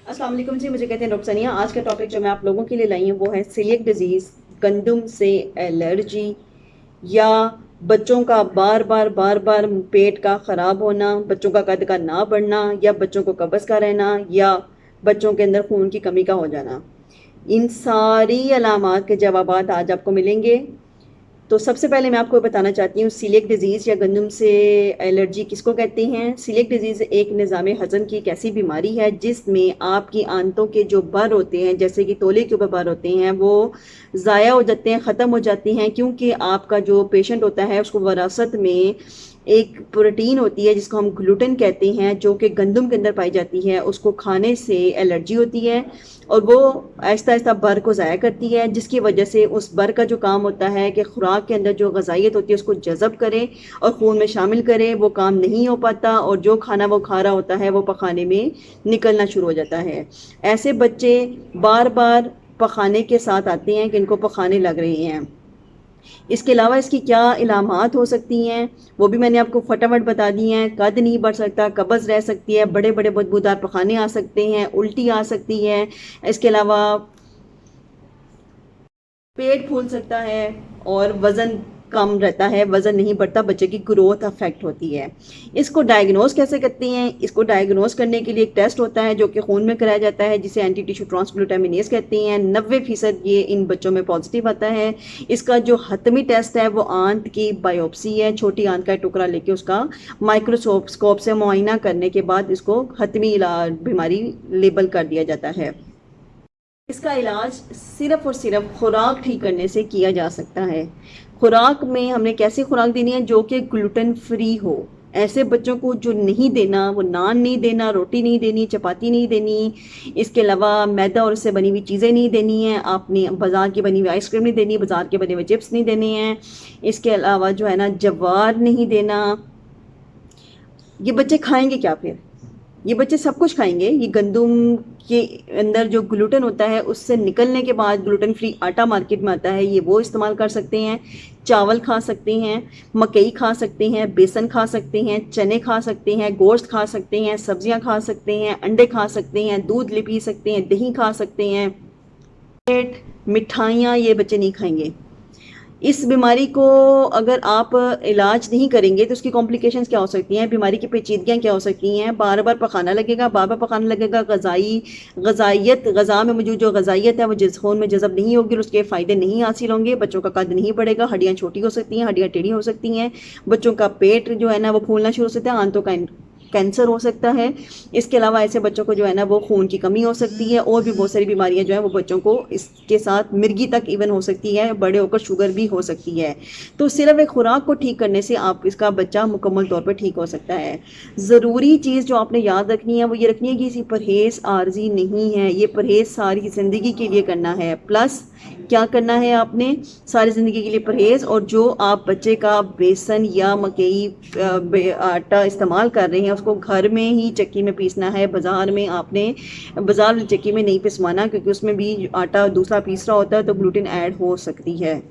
अस्सलाम वालेकुम जी, मुझे कहते हैं डॉक्टर सनिया। आज का टॉपिक जो मैं आप लोगों के लिए लाई हूँ वो है सीलिएक डिजीज़, गंदम से एलर्जी, या बच्चों का बार बार पेट का ख़राब होना, बच्चों का कद का ना बढ़ना, या बच्चों को कब्ज़ का रहना, या बच्चों के अंदर खून की कमी का हो जाना। इन सारी अलामात के जवाबात आज आपको मिलेंगे। तो सबसे पहले मैं आपको बताना चाहती हूँ सीलिएक डिजीज़ या गंदम से एलर्जी किसको कहते हैं। सीलिएक डिजीज़ एक निज़ाम हज़म की एक ऐसी बीमारी है जिसमें आपकी आंतों के जो बर होते हैं, जैसे कि तोले के ऊपर बर होते हैं, वो ज़ाया हो जाते हैं, ख़त्म हो जाते हैं, क्योंकि आपका जो पेशेंट होता है उसको वरासत में एक प्रोटीन होती है जिसको हम ग्लूटेन कहते हैं, जो कि गंदम के अंदर पाई जाती है। उसको खाने से एलर्जी होती है और वो आहिस्ता आहिस्ता बर को ज़ाया करती है, जिसकी वजह से उस बर का जो काम होता है कि खुराक के अंदर जो ग़ज़ाइयत होती है उसको जज़ब करे और खून में शामिल करे, वो काम नहीं हो पाता और जो खाना वो खा रहा होता है वो पखाने में निकलना शुरू हो जाता है। ऐसे बच्चे बार बार पखाने के साथ आते हैं कि इनको पखाने लग रहे हैं। इसके अलावा इसकी क्या इलामात हो सकती हैं वो भी मैंने आपको फटाफट बता दी हैं। कद नहीं बढ़ सकता, कब्ज़ रह सकती है, बड़े बड़े बदबूदार पखाने आ सकते हैं, उल्टी आ सकती है। इसके अलावा पेट फूल सकता है और वज़न कम रहता है, वज़न नहीं बढ़ता, बच्चे की ग्रोथ अफेक्ट होती है। इसको डायग्नोस कैसे करते हैं? इसको डायग्नोस करने के लिए एक टेस्ट होता है जो कि खून में कराया जाता है, जिसे एंटी टिश्यू ट्रांसग्लूटामिनेज कहते हैं। 90% ये इन बच्चों में पॉजिटिव आता है। इसका जो हतमी टेस्ट है वो आंत की बायोप्सी है। छोटी आंत का टुकड़ा लेके उसका माइक्रोस्कोप से मुआयना करने के बाद इसको हतमी बीमारी लेबल कर दिया जाता है। इसका इलाज सिर्फ और सिर्फ खुराक ठीक करने से किया जा सकता है। खुराक में हमने कैसी खुराक देनी है जो कि ग्लूटेन फ्री हो। ऐसे बच्चों को जो नहीं देना, वो नान नहीं देना, रोटी नहीं देनी, चपाती नहीं देनी, इसके अलावा मैदा और उससे बनी हुई चीज़ें नहीं देनी हैं। आपने बाज़ार की बनी हुई आइसक्रीम नहीं देनी, बाज़ार के बने हुए चिप्स नहीं देने हैं। इसके अलावा जो है ना, जवार नहीं देना। ये बच्चे खाएंगे क्या फिर? ये बच्चे सब कुछ खाएंगे। ये गंदम के अंदर जो ग्लूटेन होता है उससे निकलने के बाद ग्लूटेन फ्री आटा मार्केट में आता है, ये वो इस्तेमाल कर सकते हैं। चावल खा सकते हैं, मकई खा सकते हैं, बेसन खा सकते हैं, चने खा सकते हैं, गोश्त खा सकते हैं, सब्जियां खा सकते हैं, अंडे खा सकते हैं, दूध पी सकते हैं, दही खा सकते हैं। मिठाइयाँ ये बच्चे नहीं खाएंगे। इस बीमारी को अगर आप इलाज नहीं करेंगे तो उसकी कॉम्प्लिकेशंस क्या हो सकती हैं, बीमारी की पेचीदगियाँ क्या हो सकती हैं? बार बार पखाना लगेगा, बार बार पखाना लगेगा। गज़ा में मौजूद जो गज़ाइयत है वो खून में जज़ब नहीं होगी और उसके फ़ायदे नहीं हासिल होंगे। बच्चों का कद नहीं बढ़ेगा, हड्डियाँ छोटी हो सकती हैं, हड्डियाँ टेढ़ी हो सकती हैं। बच्चों का पेट जो है ना वो फूलना शुरू हो सकता है, आंतों का कैंसर हो सकता है। इसके अलावा ऐसे बच्चों को जो है ना वो खून की कमी हो सकती है और भी बहुत सारी बीमारियां जो है वो बच्चों को इसके साथ मिर्गी तक इवन हो सकती है, बड़े होकर शुगर भी हो सकती है। तो सिर्फ एक खुराक को ठीक करने से आप इसका बच्चा मुकम्मल तौर पर ठीक हो सकता है। ज़रूरी चीज़ जो आपने याद रखनी है वो ये रखनी है कि इसी परहेज़ आर्जी नहीं है, ये परहेज़ सारी ज़िंदगी के लिए करना है। प्लस क्या करना है आपने सारी ज़िंदगी के लिए परहेज़, और जो आप बच्चे का बेसन या मकई आटा इस्तेमाल कर रहे हैं उसको घर में ही चक्की में पीसना है। बाज़ार में आपने बाज़ार वाली चक्की में नहीं पिसवाना, क्योंकि उसमें भी आटा दूसरा पीस रहा होता है तो ग्लूटेन ऐड हो सकती है।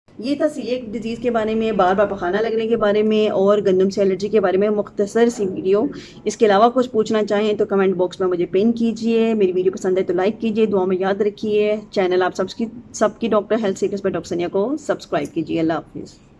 ये था सीलिएक डिजीज़ के बारे में, बार बार पखाना लगने के बारे में और गंदम से एलर्जी के बारे में मुख्तसर सी वीडियो। इसके अलावा कुछ पूछना चाहें तो कमेंट बॉक्स में मुझे पिन कीजिए। मेरी वीडियो पसंद है तो लाइक कीजिए, दुआ में याद रखिए। चैनल आप सबकी डॉक्टर हेल्थ सीकर्स पर डॉक्टर सनिया को सब्सक्राइब कीजिए। अल्लाह हाफिज़।